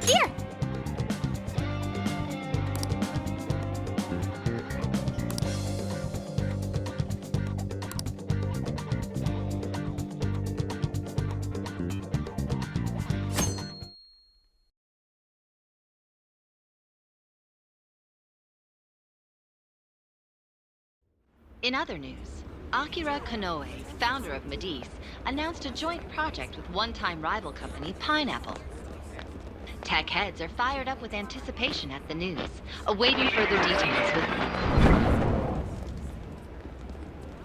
Here! In other news, Akira Konoe, founder of Medice, announced a joint project with one-time rival company Pineapple. Tech heads are fired up with anticipation at the news, awaiting further details with...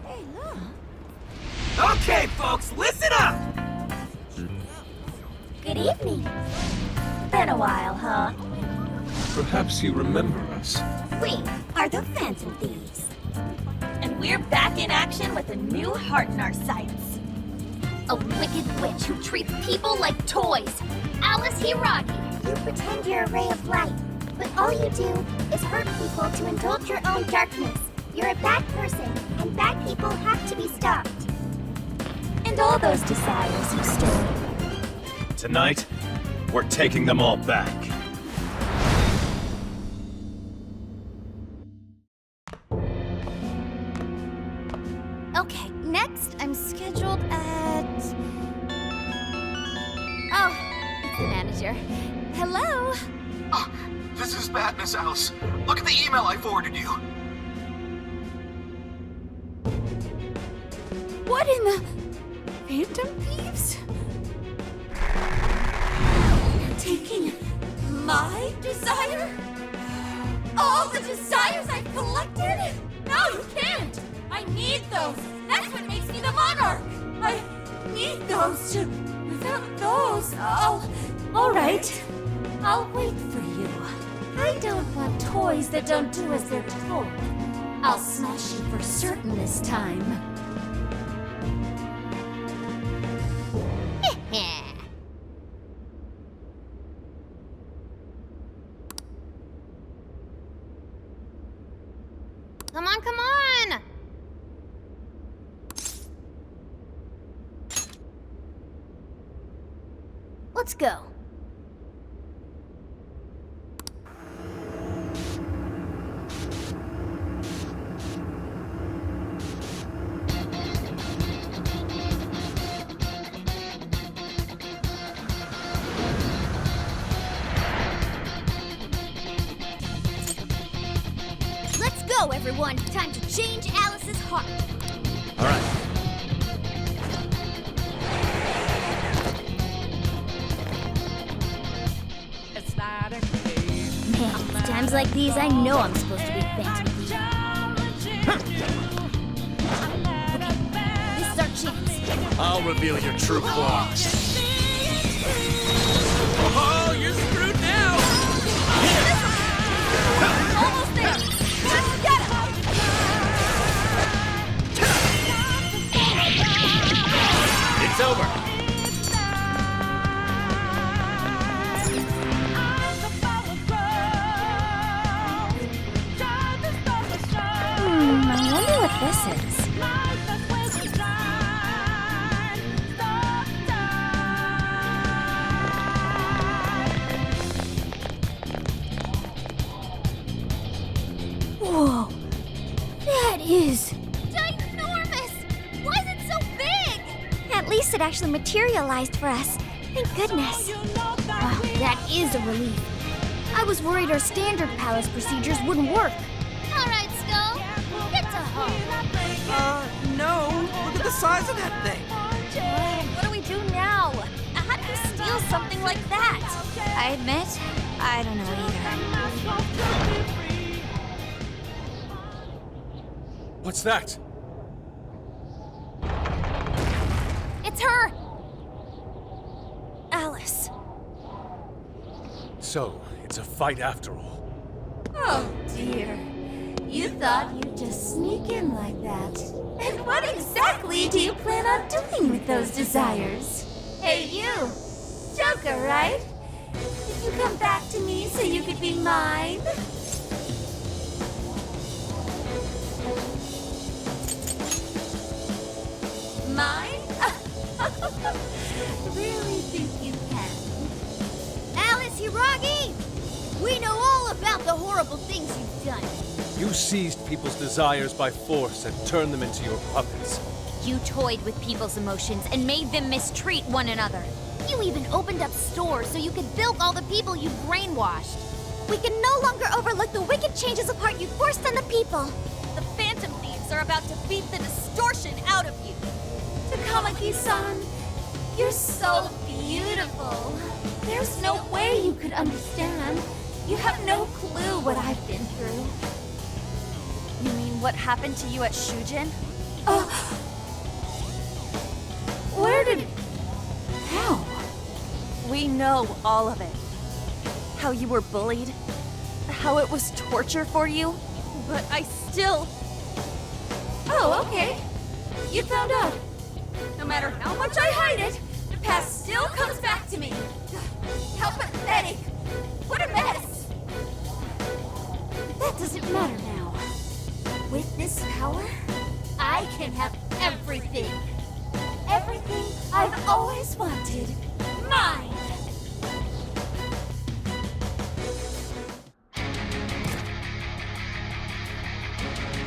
Hey, look! Okay, folks, listen up! Good evening. Been a while, huh? Perhaps you remember us. We are the Phantom Thieves. And we're back in action with a new heart in our sights. A wicked witch who treats people like toys. Alice Hiragi. You pretend you're a ray of light, but all you do is hurt people to indulge your own darkness. You're a bad person, and bad people have to be stopped. And all those desires you stole. Tonight, we're taking them all back. Okay, next I'm scheduled at... Oh, it's the manager. Hello? Oh, this is bad, Miss Alice. Look at the email I forwarded you. What in the... Phantom Thieves? Taking my desire? All the desires I've collected? No, you can't! I need those! That's what makes me the monarch! I need those to... Without those, all right. I'll wait for you. I don't want toys that don't do as they're told. I'll smash you for certain this time. Come on, come on! Let's go. Let's go, everyone. Time to change Alice's heart. All right. Man, it's times like these I know I'm supposed to be a Phantom Thief. Okay, this is our chance. I'll reveal your true forms. Oh, you're screwed now! Almost there! Let's get him! It's over. I wonder what this is. Whoa! That is... ginormous! Why is it so big? At least it actually materialized for us. Thank goodness. Wow, that is a relief. I was worried our standard palace procedures wouldn't work. All right, Skull. Get to home. No. Look at the size of that thing. What do we do now? How do you steal something like that? I admit, I don't know either. What's that? It's her! Alice. So, it's a fight after all. Oh, dear. You thought you'd just sneak in like that. And what exactly do you plan on doing with those desires? Hey, you! Joker, right? Did you come back to me so you could be mine? Mine? Really think you can? Alice, you Froggy! We know all about the horrible things you've done. You seized people's desires by force and turned them into your puppets. You toyed with people's emotions and made them mistreat one another. You even opened up stores so you could bilk all the people you brainwashed. We can no longer overlook the wicked changes of heart you forced on the people. The Phantom Thieves are about to beat the distortion out of you. Takamaki-san, you're so beautiful. There's no way you could understand. You have no clue what I've been through. You mean what happened to you at Shujin? Where did... How? We know all of it. How you were bullied. How it was torture for you. But I still... Oh, okay. You found out. No matter how much I hide it, the past still comes back to me. How pathetic. What a mess. That doesn't matter now. With this power, I can have everything. Everything I've always wanted. Mine!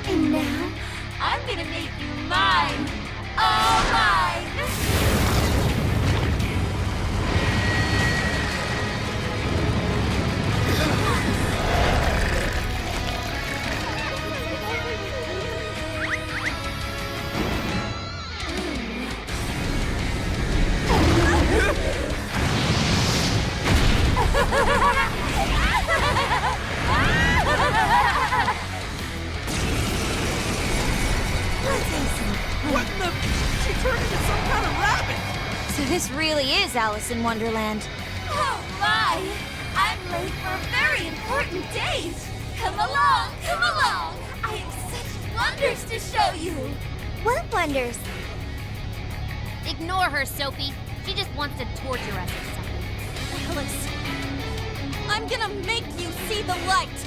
And now, I'm gonna make you mine! All mine! What in the... She turned into some kind of rabbit! So this really is Alice in Wonderland. Oh my! I'm late for a very important date! Come along, come along! I have such wonders to show you! What wonders? Ignore her, Sophie. She just wants to torture us or something. Alice, I'm gonna make you see the light!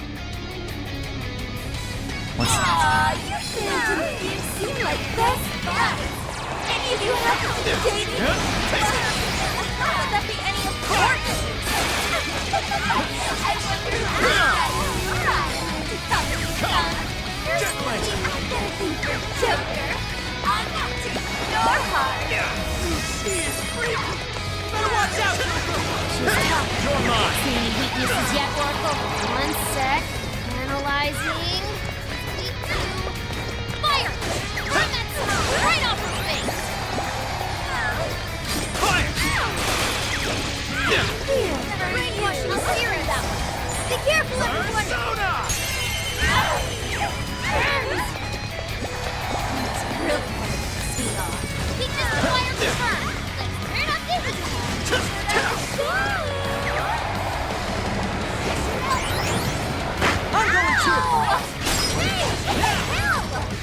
What's that? You Phantom Thieves seem like best buds! Any of you happen to be dating? How would that be any importance? I wonder who you guys are to come to come. You're sweet. I'm gonna be your joker. I'm gonna take your heart. She is freaky! Better watch out! You're mine! See any weaknesses yet, Oracle? One sec. Analyzing. Fire! Burn that smoke right off her face! Brainwashing is serious. Be careful, everyone! It's real fun to see all. Keep this fire confirmed. Let's turn up the heat. I'm going too!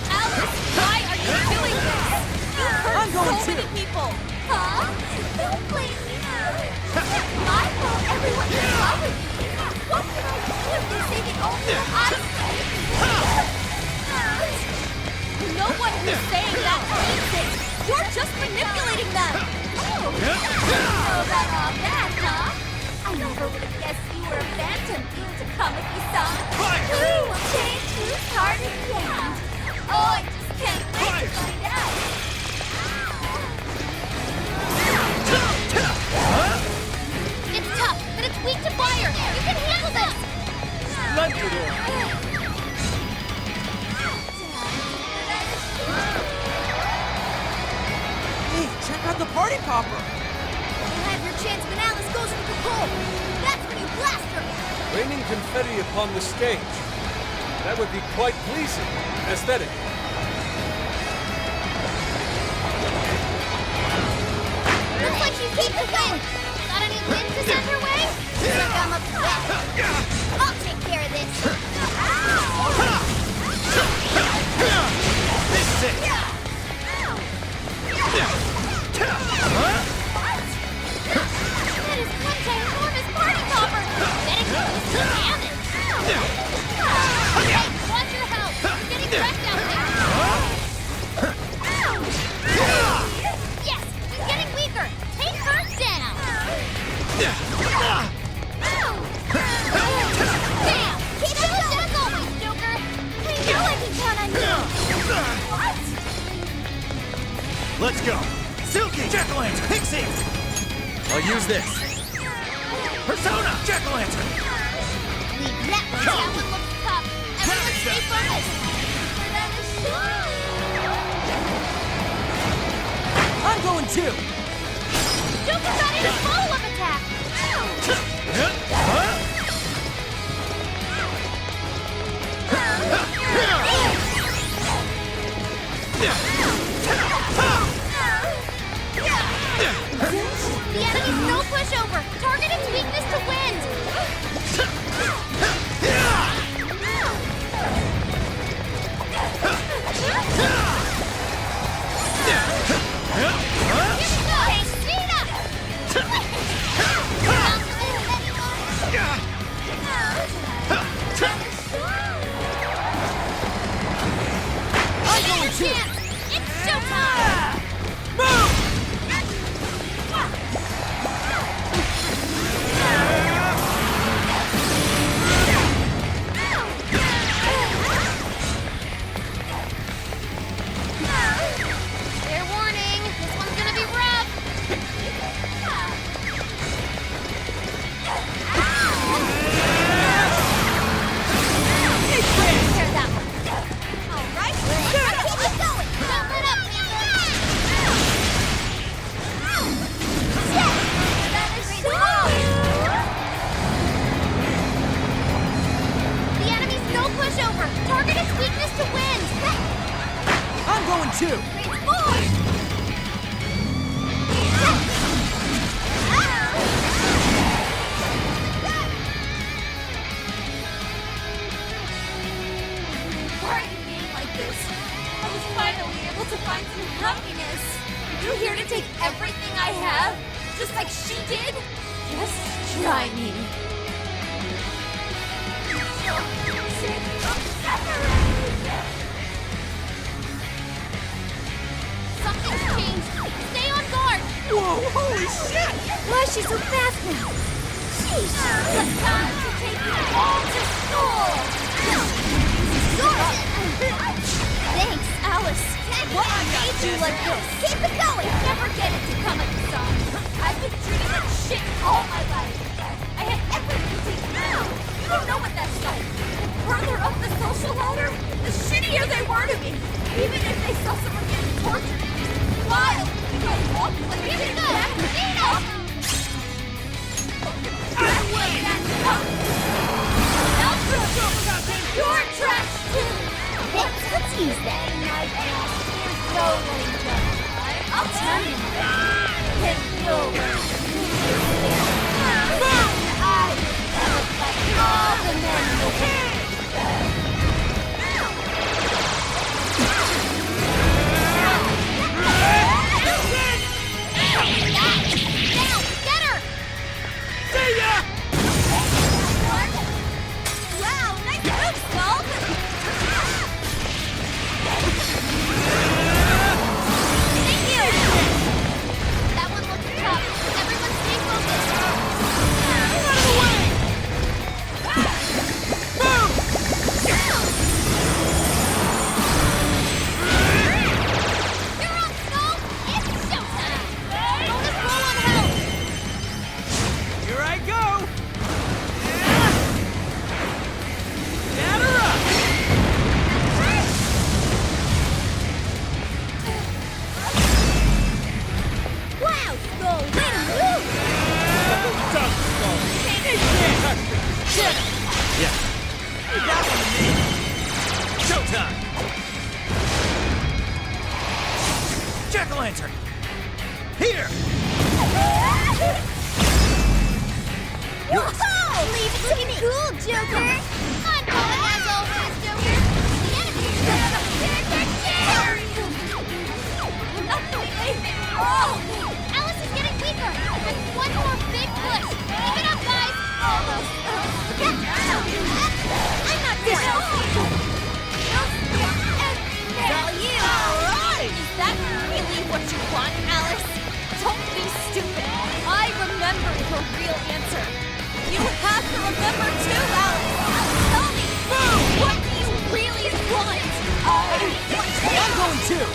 Alice, why are you doing this? You hurt I'm going so too. many people. Huh? Don't blame me. It's my fault everyone's in love with me. What can I do if they say the only I say? No one who's saying that means it. You're just manipulating them. Oh, you know about all that, huh? I never would have guessed you were a Phantom Thief to come with me, son. Who will change whose heart in the end? Oh, I just can't wait to find out. It's tough, but it's weak to fire. You can handle this. Splendid, Oracle. Hey, check out the party popper! You'll have your chance when Alice goes into the cold. That's when you blast her. Raining confetti upon the stage. That would be quite pleasing. Aesthetic. Looks like she's keeping the wind. Got any wind to send her way? Look, I'm a pet. I'll take care of this. This is it! That is one ginormous party popper. Bet it can do some damage. Hey, watch your health. You're getting wrecked out there. Yes, she's getting weaker. Take her down. Let's go. Silky! Jack-o'-lantern! Pixie! I'll use this. Persona! Jack-o'-lantern! Leave that one. That one looks tough. Everyone stay focused. I'm going too. Joker got in a follow-up attack. The enemy's no pushover. Target its weakness to wind. Here we go. Hey, speed up. I'm going too. It's showtime. Move! Fair warning. This one's gonna be rough. Tear that one. All right. Keep it going. Don't let up. The enemy's no pushover. Target its weakness to wind. I'm going too. Why are you being like this? I was finally able to find some happiness. You're here to take everything I have, just like she did? Just try me. Something's changed. Stay on guard. Whoa, holy shit! Why is she so fast now? Sheesh! It's time to take you all to school! Thanks, Alice. What made you like this? Keep it going! Never get it to come at the song. I've been treated like shit all my life. I had everything taken down. You don't know what that's like. The further up the social ladder, the shittier they were to me. Even if they saw someone getting tortured. Wild! Because walk like they did back up. You're trash too! Let's use that. There's no letting go. I'll tell you. Then you'll learn. I look like all the men in the world. Down! Get her! See ya! Wow, nice move, Skull! Thank you! That one looks tough. Everyone stay focused. Out of the way! Move! You're up, Skull. It's showtime. Bonus roll on health. Here I go! Get her up! Wow, Skull! Way to move! Done, Skull. Yeah. That one to me. Showtime! Jack-o'-lantern! Here! Yours! Leave it to me! Cool, Joker! I'm going as always, Joker. The enemy's set up. Not doing anything wrong! Alice is getting weaker. Just one more big push. Keep it up, guys. Almost. I'm not down! Well, you! Alright! Is that really what you want, Alice? Don't be stupid. I remember your real answer. You have to remember too, Alice. Tell me, what do you really want? I want I'm going too.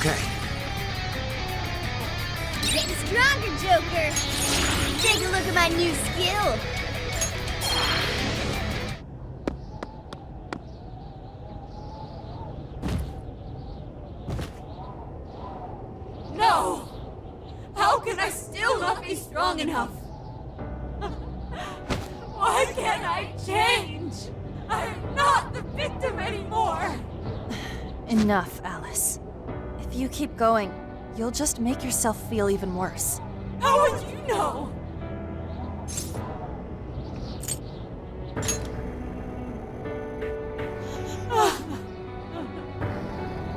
Okay. Getting stronger, Joker. Take a look at my new skill. No! How can I still not be strong enough? Why can't I change? I'm not the victim anymore! Enough, Alice. If you keep going, you'll just make yourself feel even worse. How would you know?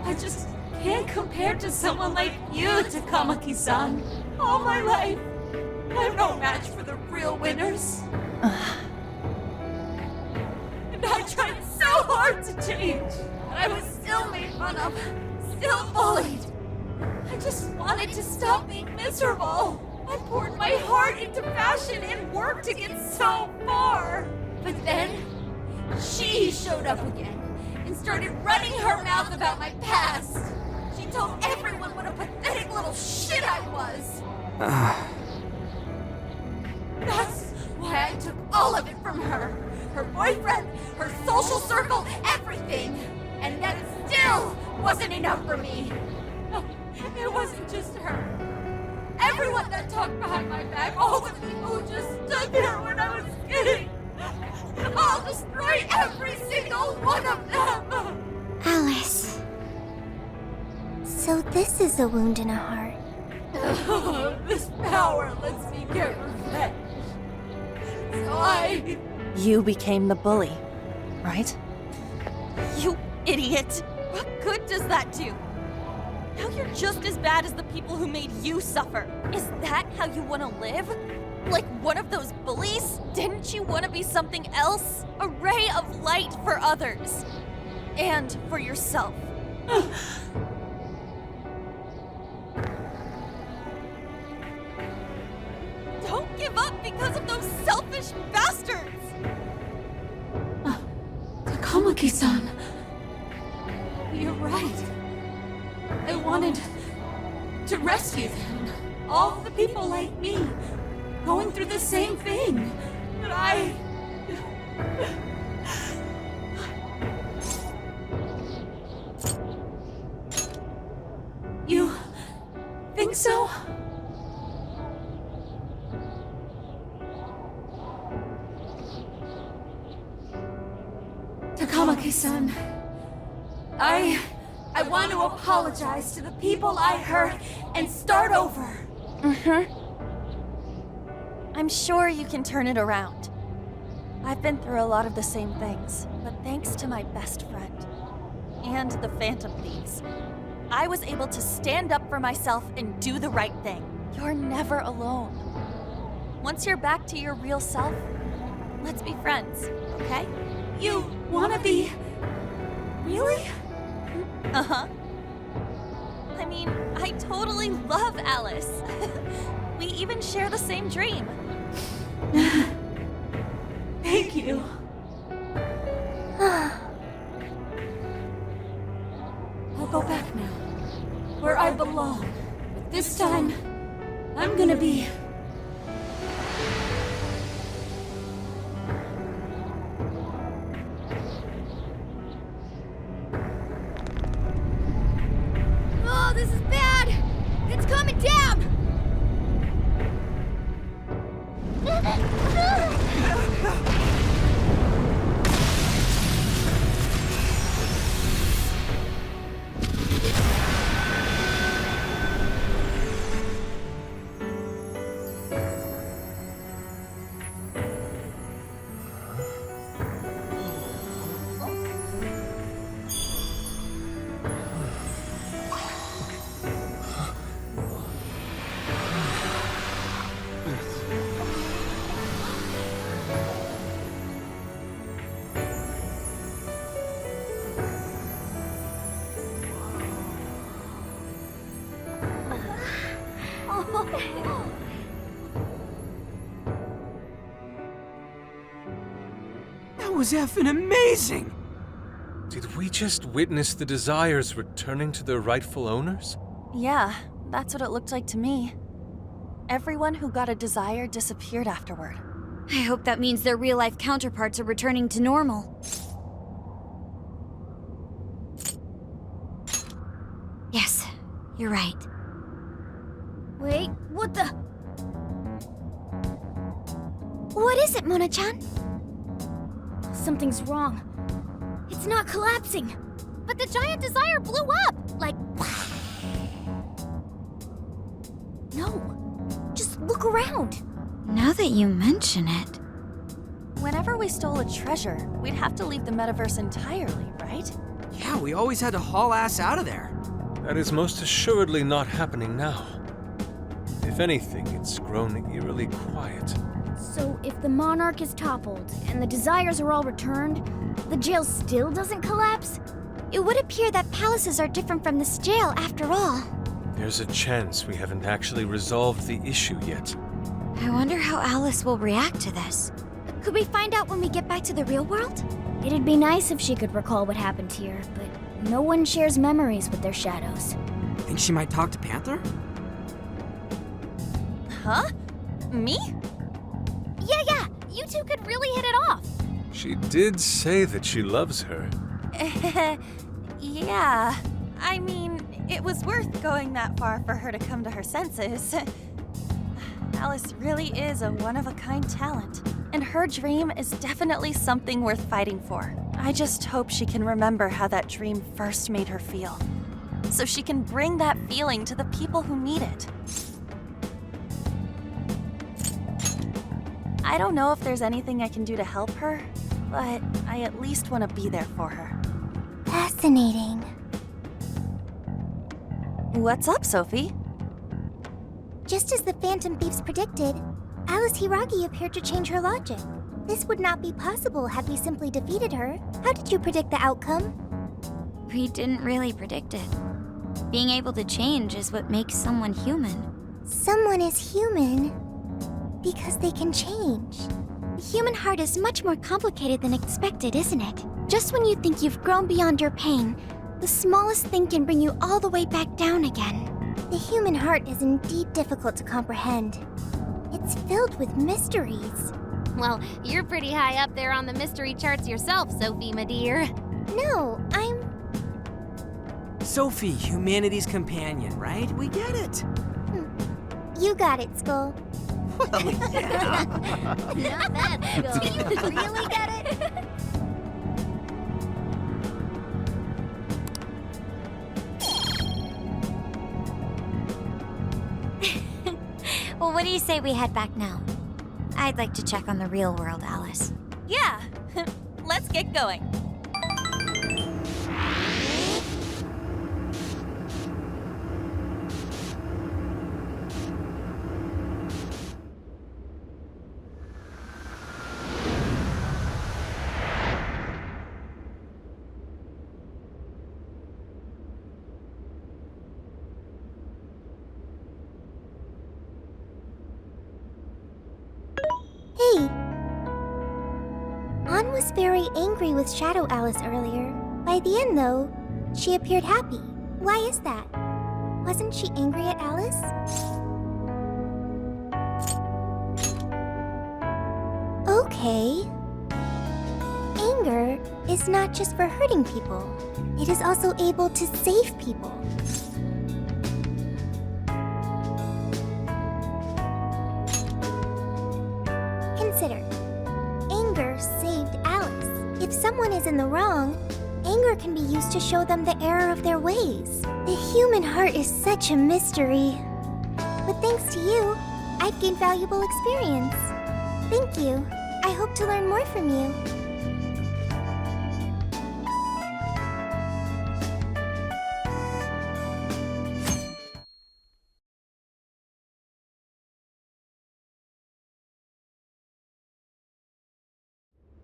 I just can't compare to someone like you, Takamaki-san. All my life, I'm no match for the real winners. And I tried so hard to change, but I was still made fun of, still bullied. I just wanted to stop being miserable. I poured my heart into fashion and worked to get so far. But then, she showed up again and started running her mouth about my past. She told everyone what a pathetic little shit I was. That's why I took all of it from her. Her boyfriend, her social circle, everything. And that still wasn't enough for me. It wasn't just her. Everyone that talked behind my back, all the people who just stood there when I was kidding. I'll destroy every single one of them! Alice. So this is a wound in a heart. This power lets me get revenge. So You became the bully, right? You idiot! What good does that do? Now you're just as bad as the people who made you suffer. Is that how you want to live? Like one of those bullies? Didn't you want to be something else? A ray of light for others. And for yourself. Don't give up because of those selfish bastards! Takamaki-san. You're right. I wanted to rescue them. All the people like me, going through the same thing. But You think so? Takamaki-san, I want to apologize to the people I hurt and start over. I'm sure you can turn it around. I've been through a lot of the same things, but thanks to my best friend and the Phantom Thieves, I was able to stand up for myself and do the right thing. You're never alone. Once you're back to your real self, let's be friends, okay? You wanna be... Really? Uh-huh. I mean, I totally love Alice. We even share the same dream. Thank you. I'll go back now, where I belong. But this time, I'm gonna be... Oh, this is bad! It's coming down! That was effing amazing! Did we just witness the Desires returning to their rightful owners? Yeah, that's what it looked like to me. Everyone who got a desire disappeared afterward. I hope that means their real-life counterparts are returning to normal. Yes, you're right. Wait, what the? What is it, Mona-chan? Something's wrong. It's not collapsing. But the giant desire blew up! Like... No. Just look around. Now that you mention it... Whenever we stole a treasure, we'd have to leave the metaverse entirely, right? Yeah, we always had to haul ass out of there. That is most assuredly not happening now. If anything, it's grown eerily quiet. So if the Monarch is toppled and the Desires are all returned, the jail still doesn't collapse? It would appear that palaces are different from this jail after all. There's a chance we haven't actually resolved the issue yet. I wonder how Alice will react to this. Could we find out when we get back to the real world? It'd be nice if she could recall what happened here, but no one shares memories with their shadows. Think she might talk to Panther? Huh? Me? Yeah, you two could really hit it off. She did say that she loves her. Yeah. I mean, it was worth going that far for her to come to her senses. Alice really is a one-of-a-kind talent, and her dream is definitely something worth fighting for. I just hope she can remember how that dream first made her feel, so she can bring that feeling to the people who need it. I don't know if there's anything I can do to help her, but I at least want to be there for her. Fascinating. What's up, Sophie? Just as the Phantom Thieves predicted, Alice Hiragi appeared to change her logic. This would not be possible had we simply defeated her. How did you predict the outcome? We didn't really predict it. Being able to change is what makes someone human. Someone is human because they can change. The human heart is much more complicated than expected, isn't it? Just when you think you've grown beyond your pain, the smallest thing can bring you all the way back down again. The human heart is indeed difficult to comprehend. It's filled with mysteries. Well, you're pretty high up there on the mystery charts yourself, Sophie, my dear. No, I'm... Sophie, humanity's companion, right? We get it. You got it, Skull. Well, yeah. Not that, Skull. Do you really get it? Well, what do you say we head back now? I'd like to check on the real world, Alice. Yeah, let's get going. Hey! Ann was very angry with Shadow Alice earlier. By the end, though, she appeared happy. Why is that? Wasn't she angry at Alice? Okay. Anger is not just for hurting people. It is also able to save people. Consider. Anger saved Alice. If someone is in the wrong, anger can be used to show them the error of their ways. The human heart is such a mystery. But thanks to you, I've gained valuable experience. Thank you. I hope to learn more from you.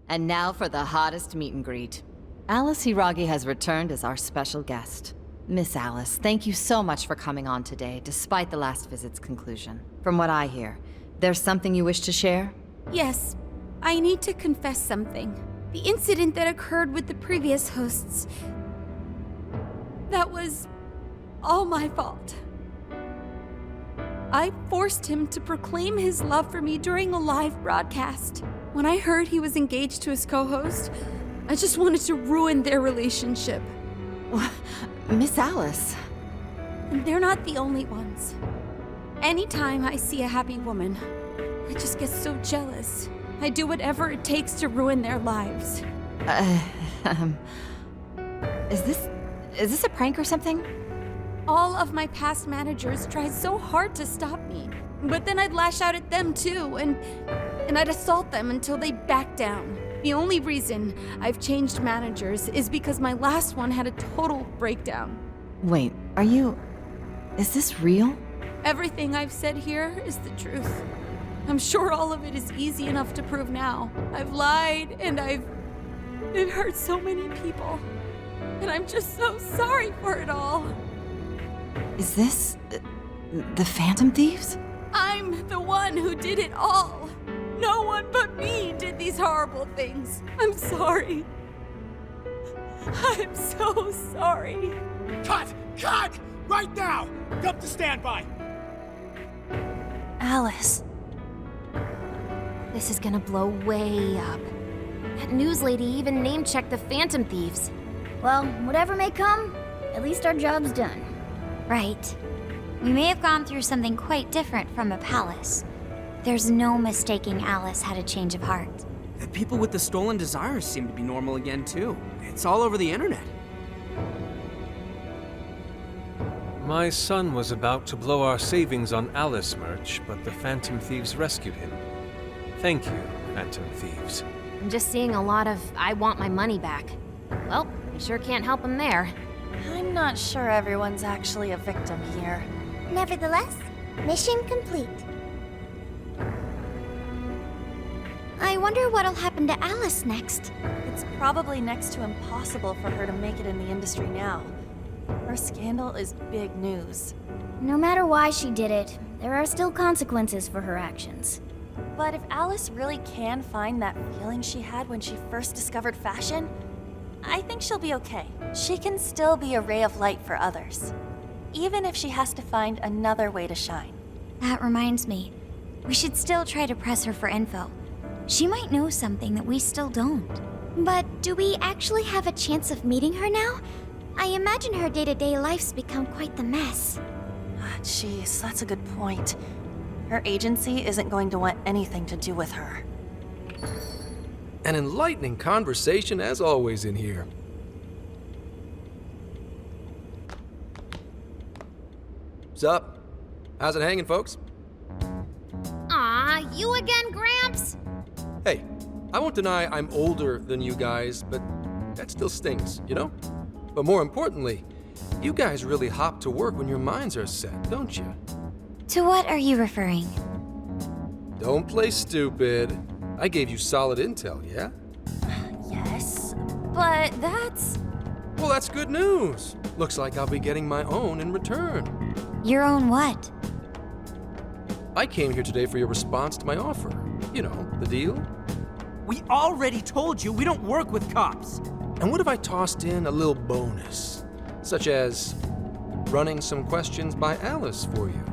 And now for the hottest meet and greet. Alice Hiragi has returned as our special guest. Miss Alice, thank you so much for coming on today, despite the last visit's conclusion. From what I hear, there's something you wish to share? Yes, I need to confess something. The incident that occurred with the previous hosts. That was all my fault. I forced him to proclaim his love for me during a live broadcast. When I heard he was engaged to his co-host, I just wanted to ruin their relationship. Miss Alice. And they're not the only ones. Anytime I see a happy woman, I just get so jealous. I do whatever it takes to ruin their lives. Is this a prank or something? All of my past managers tried so hard to stop me. But then I'd lash out at them too, and I'd assault them until they backed down. The only reason I've changed managers is because my last one had a total breakdown. Wait, is this real? Everything I've said here is the truth. I'm sure all of it is easy enough to prove now. I've lied, and I've hurt so many people. And I'm just so sorry for it all. Is this the Phantom Thieves? I'm the one who did it all. No one but me did these horrible things. I'm sorry. I'm so sorry. Cut! Cut! Right now! Come to standby! Alice. This is gonna blow way up. That news lady even name-checked the Phantom Thieves. Well, whatever may come, at least our job's done. Right. We may have gone through something quite different from a palace. There's no mistaking Alice had a change of heart. The people with the stolen desires seem to be normal again, too. It's all over the internet. My son was about to blow our savings on Alice merch, but the Phantom Thieves rescued him. Thank you, Phantom Thieves. I'm just seeing a lot of I want my money back. Well, we sure can't help him there. I'm not sure everyone's actually a victim here. Nevertheless, mission complete. I wonder what'll happen to Alice next. It's probably next to impossible for her to make it in the industry now. Her scandal is big news. No matter why she did it, there are still consequences for her actions. But if Alice really can find that feeling she had when she first discovered fashion, I think she'll be okay. She can still be a ray of light for others, even if she has to find another way to shine. That reminds me, we should still try to press her for info. She might know something that we still don't. But do we actually have a chance of meeting her now? I imagine her day-to-day life's become quite the mess. Jeez, that's a good point. Her agency isn't going to want anything to do with her. An enlightening conversation as always in here. Sup? How's it hanging, folks? Aw, you again, Gramps? Hey, I won't deny I'm older than you guys, but that still stings, you know? But more importantly, you guys really hop to work when your minds are set, don't you? To what are you referring? Don't play stupid. I gave you solid intel, yeah? Yes, but that's... Well, that's good news. Looks like I'll be getting my own in return. Your own what? I came here today for your response to my offer. You know, the deal. We already told you we don't work with cops. And what if I tossed in a little bonus? Such as running some questions by Alice for you.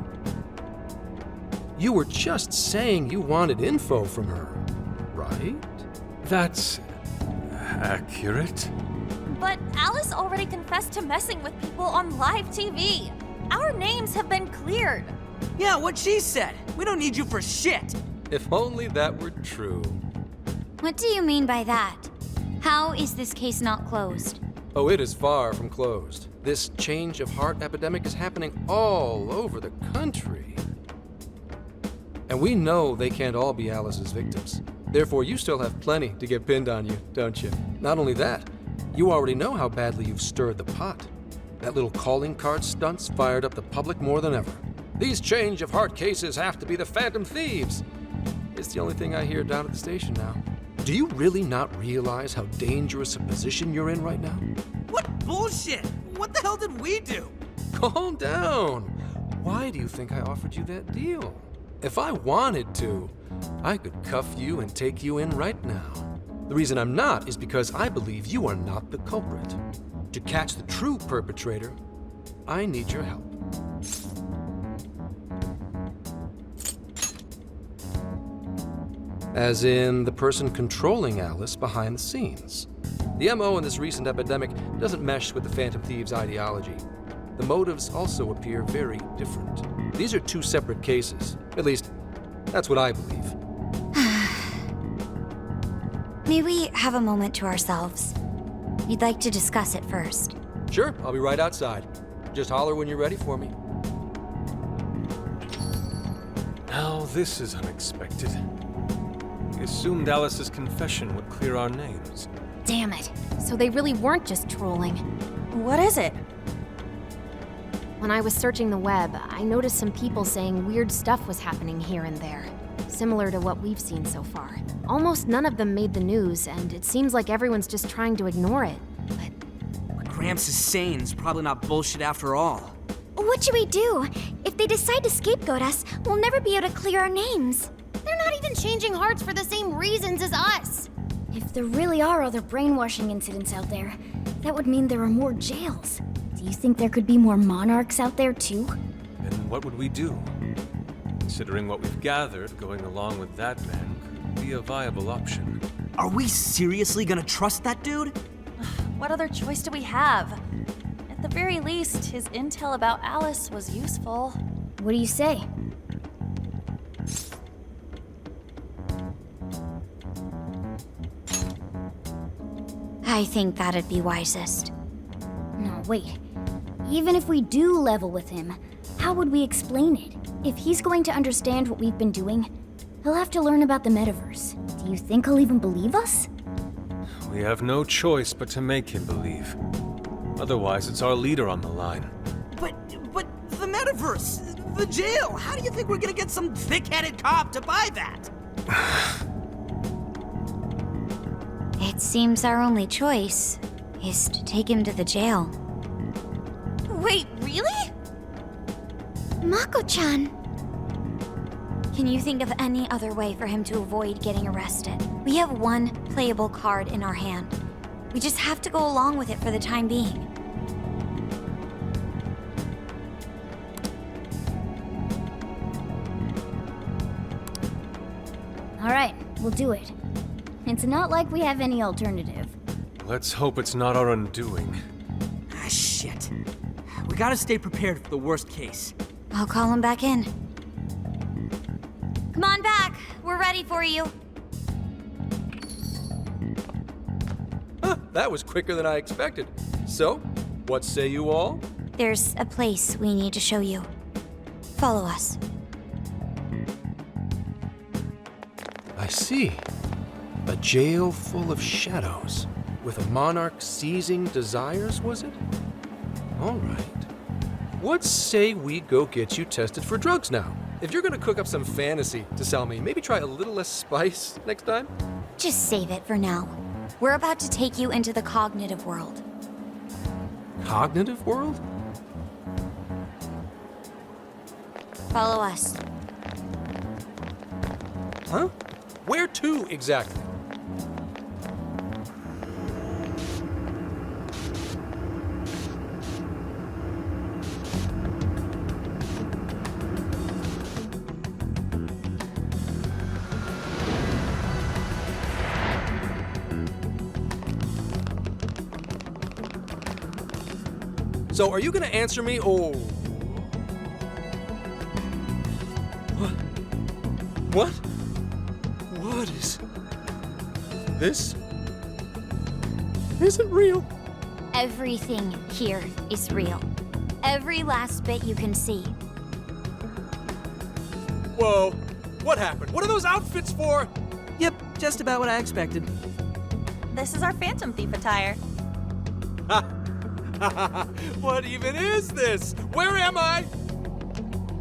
You were just saying you wanted info from her, right? That's accurate. But Alice already confessed to messing with people on live TV. Our names have been cleared. Yeah, what she said. We don't need you for shit. If only that were true. What do you mean by that? How is this case not closed? Oh, it is far from closed. This change of heart epidemic is happening all over the country. And we know they can't all be Alice's victims. Therefore, you still have plenty to get pinned on you, don't you? Not only that, you already know how badly you've stirred the pot. That little calling card stunt's fired up the public more than ever. These change of heart cases have to be the Phantom Thieves. It's the only thing I hear down at the station now. Do you really not realize how dangerous a position you're in right now? What bullshit? What the hell did we do? Calm down. Why do you think I offered you that deal? If I wanted to, I could cuff you and take you in right now. The reason I'm not is because I believe you are not the culprit. To catch the true perpetrator, I need your help. As in the person controlling Alice behind the scenes. The MO in this recent epidemic doesn't mesh with the Phantom Thieves' ideology. The motives also appear very different. These are two separate cases. At least, that's what I believe. May we have a moment to ourselves? We'd like to discuss it first. Sure, I'll be right outside. Just holler when you're ready for me. Now this is unexpected. We assumed Alice's confession would clear our names. Damn it. So they really weren't just trolling. What is it? When I was searching the web, I noticed some people saying weird stuff was happening here and there, similar to what we've seen so far. Almost none of them made the news, and it seems like everyone's just trying to ignore it. What Gramps is saying is probably not bullshit after all. What should we do? If they decide to scapegoat us, we'll never be able to clear our names. They're not even changing hearts for the same reasons as us. If there really are other brainwashing incidents out there, that would mean there are more jails. Do you think there could be more monarchs out there too? Then what would we do? Considering what we've gathered, going along with that man could be a viable option. Are we seriously gonna trust that dude? What other choice do we have? At the very least, his intel about Alice was useful. What do you say? I think that'd be wisest. No, wait. Even if we do level with him, how would we explain it? If he's going to understand what we've been doing, he'll have to learn about the metaverse. Do you think he'll even believe us? We have no choice but to make him believe. Otherwise, it's our leader on the line. But the metaverse, the jail, how do you think we're gonna get some thick-headed cop to buy that? It seems our only choice is to take him to the jail. Wait, really? Mako-chan! Can you think of any other way for him to avoid getting arrested? We have one playable card in our hand. We just have to go along with it for the time being. All right, we'll do it. It's not like we have any alternative. Let's hope it's not our undoing. Ah, shit. We gotta stay prepared for the worst case. I'll call him back in. Come on back. We're ready for you. Huh, that was quicker than I expected. So, what say you all? There's a place we need to show you. Follow us. I see. A jail full of shadows. With a monarch seizing desires, was it? All right. What say we go get you tested for drugs now? If you're gonna cook up some fantasy to sell me, maybe try a little less spice next time? Just save it for now. We're about to take you into the cognitive world. Cognitive world? Follow us. Huh? Where to exactly? So, are you gonna answer me, or... What? What is... This... isn't real. Everything here is real. Every last bit you can see. Whoa. What happened? What are those outfits for? Yep, just about what I expected. This is our Phantom Thief attire. What even is this? Where am I?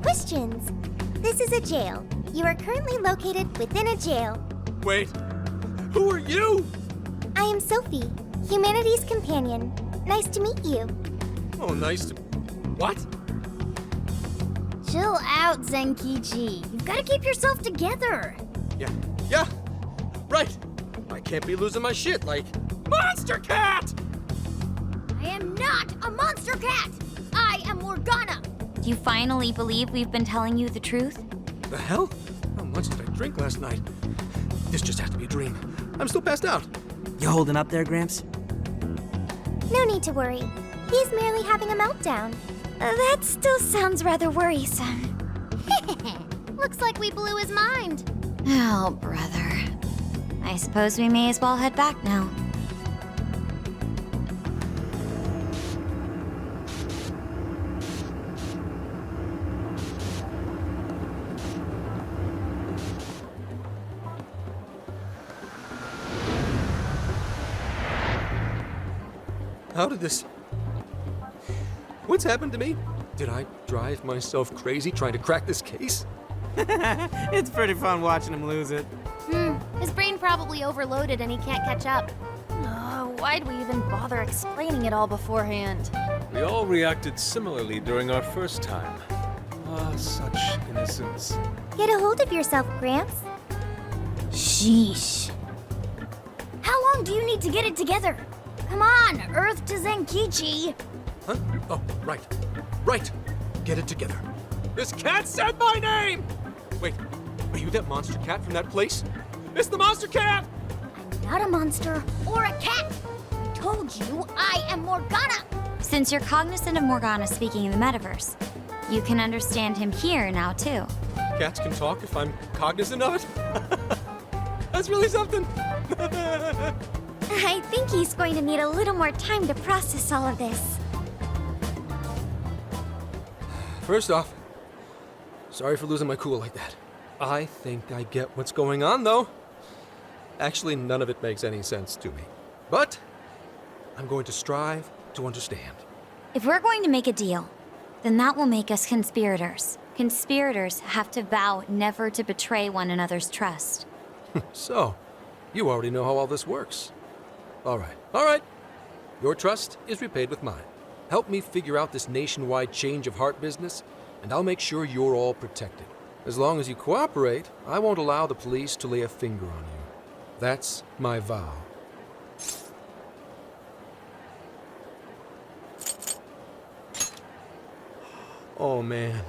Questions. This is a jail. You are currently located within a jail. Wait. Who are you? I am Sophie, humanity's companion. Nice to meet you. Oh, nice to... What? Chill out, Zenkichi. You've got to keep yourself together. Yeah. Right. My I can't be losing my shit like Monster Cat! I am not a monster cat! I am Morgana! Do you finally believe we've been telling you the truth? The hell? How much did I drink last night? This just has to be a dream. I'm still passed out. You holding up there, Gramps? No need to worry. He's merely having a meltdown. That still sounds rather worrisome. Looks like we blew his mind. Oh, brother. I suppose we may as well head back now. How did this... What's happened to me? Did I drive myself crazy trying to crack this case? It's pretty fun watching him lose it. His brain probably overloaded and he can't catch up. Why'd we even bother explaining it all beforehand? We all reacted similarly during our first time. Ah, such innocence. Get a hold of yourself, Gramps. Sheesh. How long do you need to get it together? Come on, Earth to Zenkichi. Huh? Oh, right. Right. Get it together. This cat said my name! Wait, are you that monster cat from that place? It's the monster cat! I'm not a monster or a cat. I told you I am Morgana. Since you're cognizant of Morgana speaking in the metaverse, you can understand him here now, too. Cats can talk if I'm cognizant of it? That's really something. I think he's going to need a little more time to process all of this. First off, sorry for losing my cool like that. I think I get what's going on, though. Actually, none of it makes any sense to me. But I'm going to strive to understand. If we're going to make a deal, then that will make us conspirators. Conspirators have to vow never to betray one another's trust. So, you already know how all this works. All right. Your trust is repaid with mine. Help me figure out this nationwide change of heart business, and I'll make sure you're all protected. As long as you cooperate, I won't allow the police to lay a finger on you. That's my vow. Oh, man.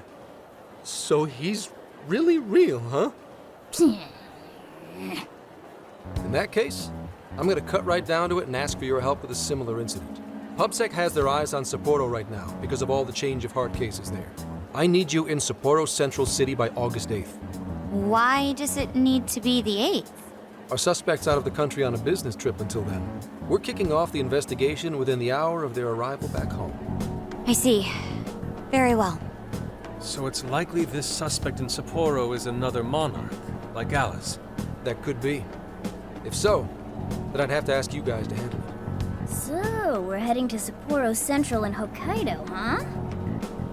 So he's really real, huh? In that case, I'm gonna cut right down to it and ask for your help with a similar incident. PubSec has their eyes on Sapporo right now because of all the change of heart cases there. I need you in Sapporo Central City by August 8th. Why does it need to be the 8th? Our suspect's out of the country on a business trip until then. We're kicking off the investigation within the hour of their arrival back home. I see. Very well. So it's likely this suspect in Sapporo is another monarch, like Alice. That could be. If so, then I'd have to ask you guys to handle it. So, we're heading to Sapporo Central in Hokkaido, huh?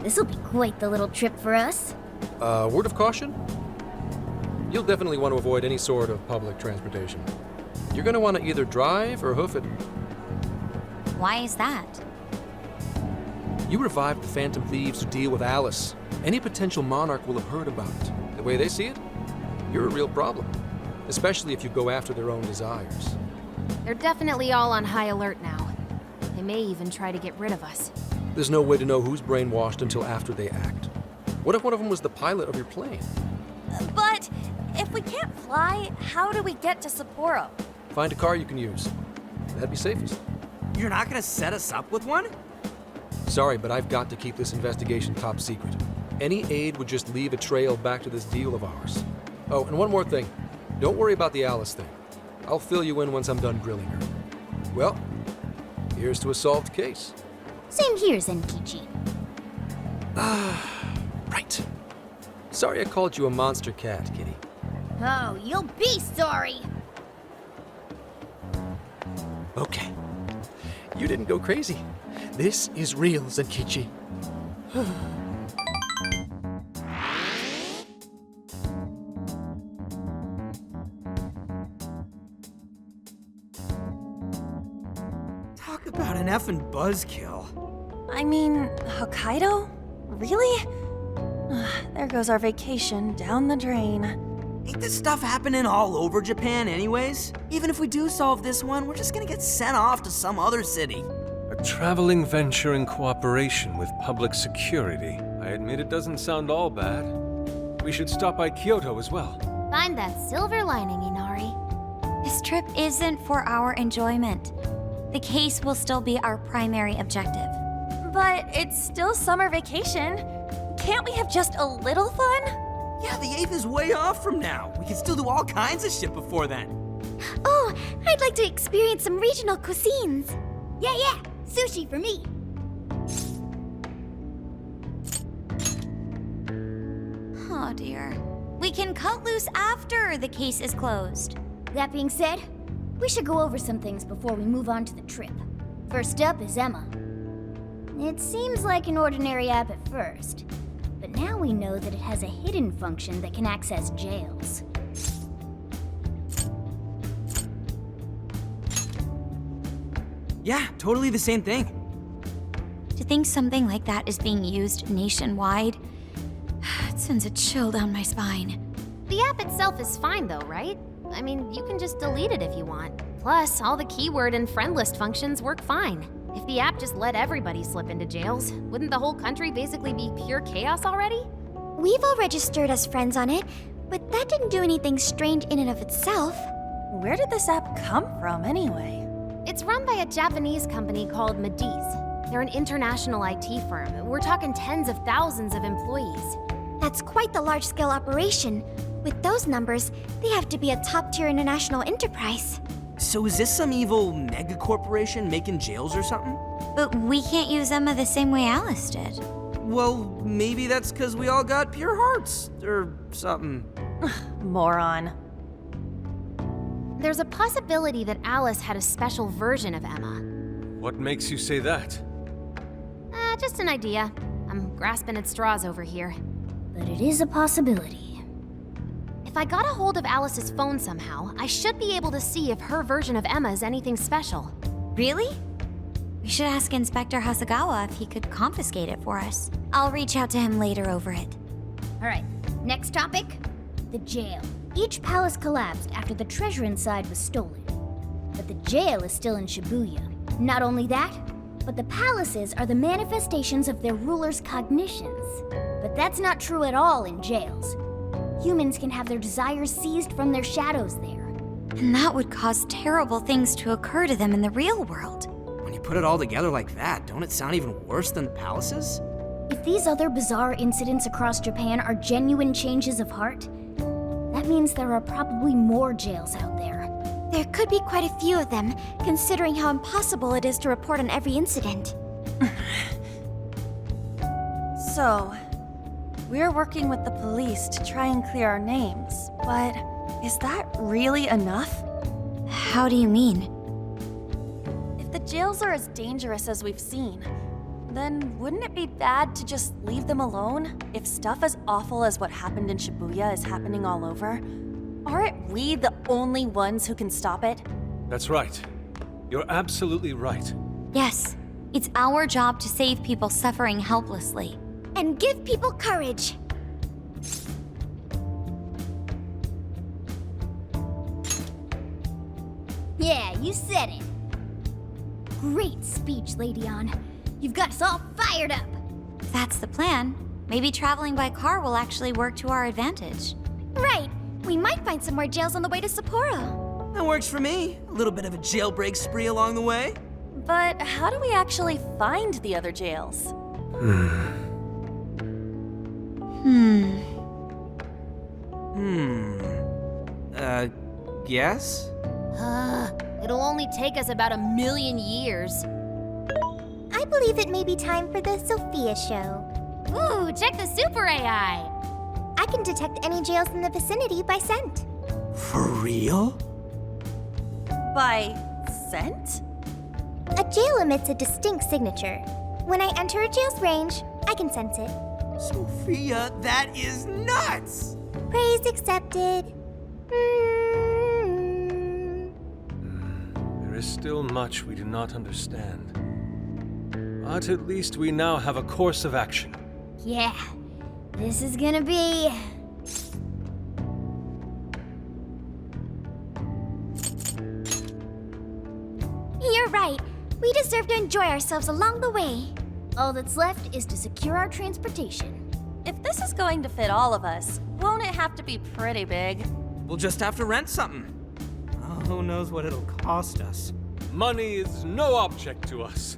This'll be quite the little trip for us. Word of caution? You'll definitely want to avoid any sort of public transportation. You're gonna want to either drive or hoof it. Why is that? You revived the Phantom Thieves to deal with Alice. Any potential monarch will have heard about it. The way they see it, you're a real problem. Especially if you go after their own desires. They're definitely all on high alert now. They may even try to get rid of us. There's no way to know who's brainwashed until after they act. What if one of them was the pilot of your plane? But if we can't fly, how do we get to Sapporo? Find a car you can use. That'd be safest. You're not gonna set us up with one? Sorry, but I've got to keep this investigation top secret. Any aid would just leave a trail back to this deal of ours. Oh, and one more thing. Don't worry about the Alice thing. I'll fill you in once I'm done grilling her. Well, here's to a solved case. Same here, Zenkichi. Right. Sorry I called you a monster cat, kitty. Oh, you'll be sorry! Okay. You didn't go crazy. This is real, Zenkichi. Talk about an effing buzzkill. I mean, Hokkaido? Really? There goes our vacation down the drain. Ain't this stuff happening all over Japan anyways? Even if we do solve this one, we're just gonna get sent off to some other city. A traveling venture in cooperation with public security. I admit it doesn't sound all bad. We should stop by Kyoto as well. Find that silver lining, Inari. This trip isn't for our enjoyment. The case will still be our primary objective. But it's still summer vacation. Can't we have just a little fun? Yeah, the 8th is way off from now. We can still do all kinds of shit before then. Oh, I'd like to experience some regional cuisines. Yeah, sushi for me. Oh dear. We can cut loose after the case is closed. That being said, we should go over some things before we move on to the trip. First up is Emma. It seems like an ordinary app at first, but now we know that it has a hidden function that can access jails. Yeah, totally the same thing. To think something like that is being used nationwide, it sends a chill down my spine. The app itself is fine though, right? I mean, you can just delete it if you want. Plus, all the keyword and friend list functions work fine. If the app just let everybody slip into jails, wouldn't the whole country basically be pure chaos already? We've all registered as friends on it, but that didn't do anything strange in and of itself. Where did this app come from anyway? It's run by a Japanese company called Medice. They're an international IT firm. We're talking tens of thousands of employees. That's quite the large-scale operation. With those numbers, they have to be a top-tier international enterprise. So is this some evil mega corporation making jails or something? But we can't use Emma the same way Alice did. Well, maybe that's because we all got pure hearts, or something. Moron. There's a possibility that Alice had a special version of Emma. What makes you say that? Just an idea. I'm grasping at straws over here. But it is a possibility. If I got a hold of Alice's phone somehow, I should be able to see if her version of Emma is anything special. Really? We should ask Inspector Hasagawa if he could confiscate it for us. I'll reach out to him later over it. All right, next topic, the jail. Each palace collapsed after the treasure inside was stolen. But the jail is still in Shibuya. Not only that, but the palaces are the manifestations of their rulers' cognitions. But that's not true at all in jails. Humans can have their desires seized from their shadows there. And that would cause terrible things to occur to them in the real world. When you put it all together like that, don't it sound even worse than the palaces? If these other bizarre incidents across Japan are genuine changes of heart, that means there are probably more jails out there. There could be quite a few of them, considering how impossible it is to report on every incident. So, we're working with the police to try and clear our names, but is that really enough? How do you mean? If the jails are as dangerous as we've seen, then wouldn't it be bad to just leave them alone if stuff as awful as what happened in Shibuya is happening all over? Aren't we the only ones who can stop it? That's right. You're absolutely right. Yes, it's our job to save people suffering helplessly. And give people courage. Yeah, you said it. Great speech, Lady On. You've got us all fired up. If that's the plan, maybe traveling by car will actually work to our advantage. Right. We might find some more jails on the way to Sapporo. That works for me. A little bit of a jailbreak spree along the way. But how do we actually find the other jails? Yes? It'll only take us about 1,000,000 years. I believe it may be time for the Sophia show. Ooh, check the super AI! I can detect any jails in the vicinity by scent. For real? By scent? A jail emits a distinct signature. When I enter a jail's range, I can sense it. Sophia, that is nuts! Praise accepted. There is still much we do not understand. But at least we now have a course of action. Yeah, this is gonna be... You're right. We deserve to enjoy ourselves along the way. All that's left is to secure our transportation. If this is going to fit all of us, won't it have to be pretty big? We'll just have to rent something. Oh, who knows what it'll cost us. Money is no object to us.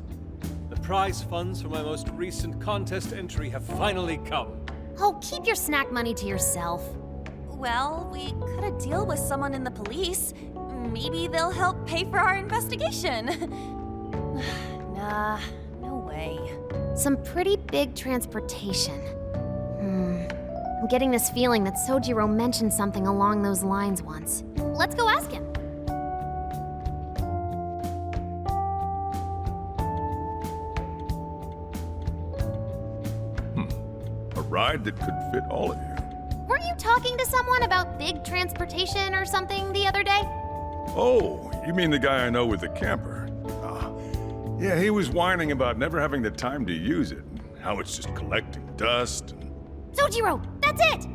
The prize funds for my most recent contest entry have finally come. Oh, keep your snack money to yourself. Well, we could a deal with someone in the police. Maybe they'll help pay for our investigation. Nah, no way. Some pretty big transportation. I'm getting this feeling that Sojiro mentioned something along those lines once. Let's go ask him. A ride that could fit all of you. Weren't you talking to someone about big transportation or something the other day? Oh, you mean the guy I know with the camper? Yeah, he was whining about never having the time to use it, and how it's just collecting dust and... Sojiro, that's it!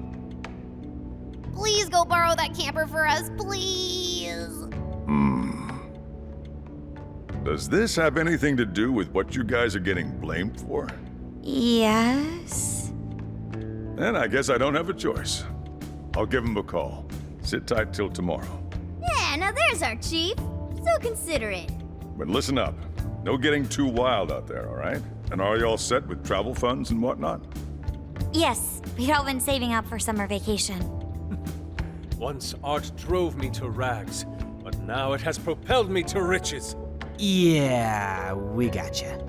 Please go borrow that camper for us, please. Does this have anything to do with what you guys are getting blamed for? Yes? Then I guess I don't have a choice. I'll give him a call. Sit tight till tomorrow. Yeah, now there's our chief. So considerate. But listen up. No getting too wild out there, all right? And are you all set with travel funds and whatnot? Yes, we'd all been saving up for summer vacation. Once art drove me to rags, but now it has propelled me to riches. Yeah, we gotcha.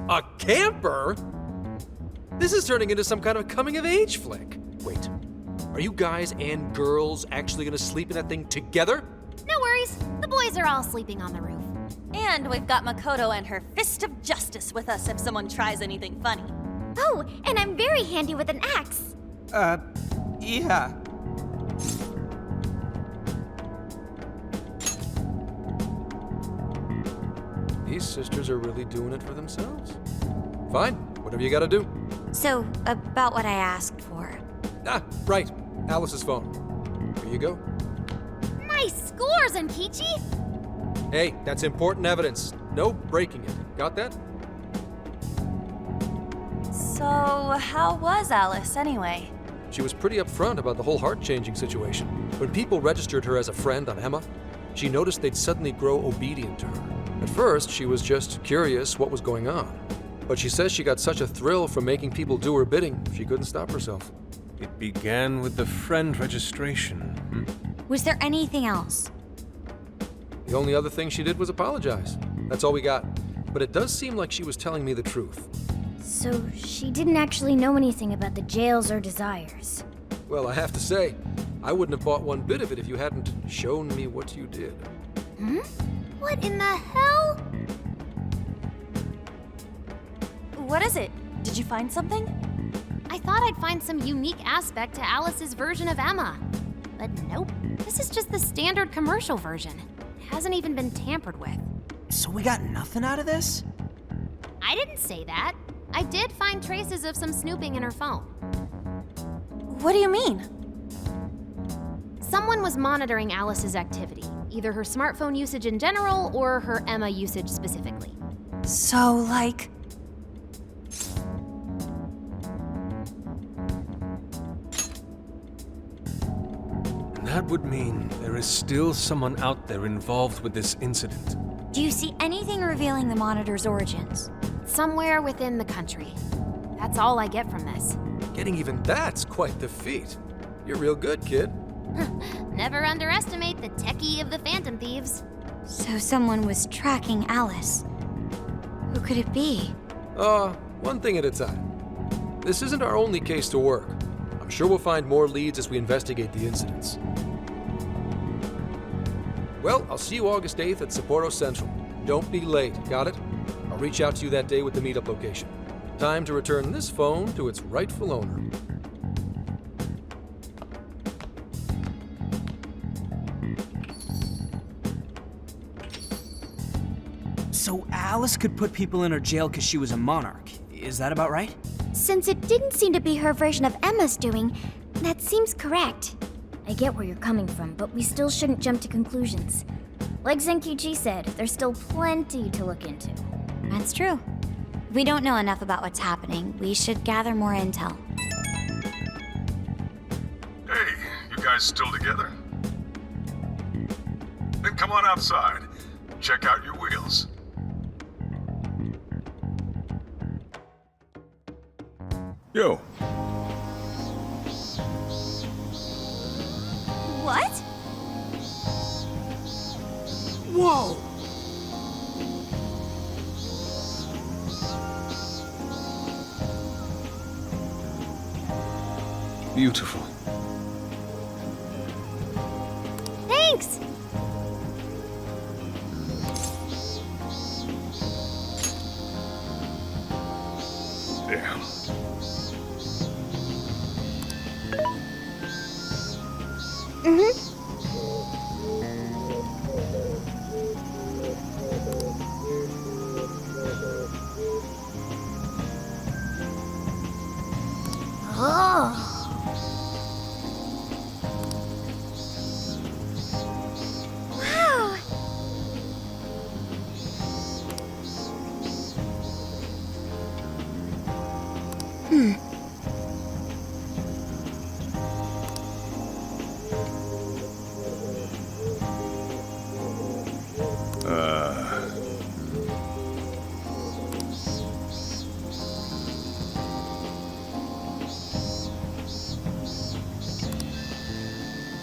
A camper? This is turning into some kind of coming-of-age flick. Wait, are you guys and girls actually gonna sleep in that thing together? No worries, the boys are all sleeping on the roof. And we've got Makoto and her fist of justice with us if someone tries anything funny. Oh, and I'm very handy with an axe. Yeah. These sisters are really doing it for themselves. Fine, whatever you gotta do. So, about what I asked for. Ah, right. Alice's phone. Here you go. Nice scores, Enkichi! Hey, that's important evidence. No breaking it. Got that? So, how was Alice anyway? She was pretty upfront about the whole heart-changing situation. When people registered her as a friend on Emma, she noticed they'd suddenly grow obedient to her. At first, she was just curious what was going on. But she says she got such a thrill from making people do her bidding, she couldn't stop herself. It began with the friend registration. Was there anything else? The only other thing she did was apologize. That's all we got. But it does seem like she was telling me the truth. So she didn't actually know anything about the jails or desires. Well, I have to say, I wouldn't have bought one bit of it if you hadn't shown me what you did. What in the hell? What is it? Did you find something? I thought I'd find some unique aspect to Alice's version of Emma. But nope, this is just the standard commercial version. It hasn't even been tampered with. So we got nothing out of this? I didn't say that. I did find traces of some snooping in her phone. What do you mean? Someone was monitoring Alice's activity, either her smartphone usage in general or her Emma usage specifically. So, like... That would mean there is still someone out there involved with this incident. Do you see anything revealing the monitor's origins? Somewhere within the country. That's all I get from this. Getting even that's quite the feat. You're real good, kid. Never underestimate the techie of the Phantom Thieves. So someone was tracking Alice. Who could it be? One thing at a time. This isn't our only case to work. I'm sure we'll find more leads as we investigate the incidents. Well, I'll see you August 8th at Sapporo Central. Don't be late, got it? I'll reach out to you that day with the meetup location. Time to return this phone to its rightful owner. So Alice could put people in her jail because she was a monarch. Is that about right? since it didn't seem to be her version of Emma's doing, that seems correct. I get where you're coming from, but we still shouldn't jump to conclusions. Like Zenkichi said, there's still plenty to look into. That's true. If we don't know enough about what's happening, we should gather more intel. Hey, you guys still together? Then come on outside. Check out your wheels. Yo. What? Whoa! Beautiful. Thanks! Damn. Wow!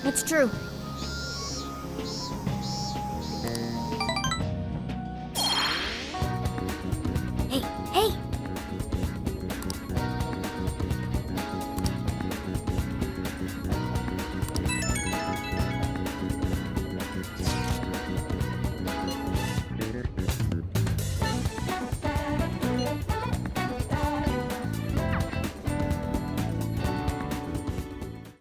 It's true.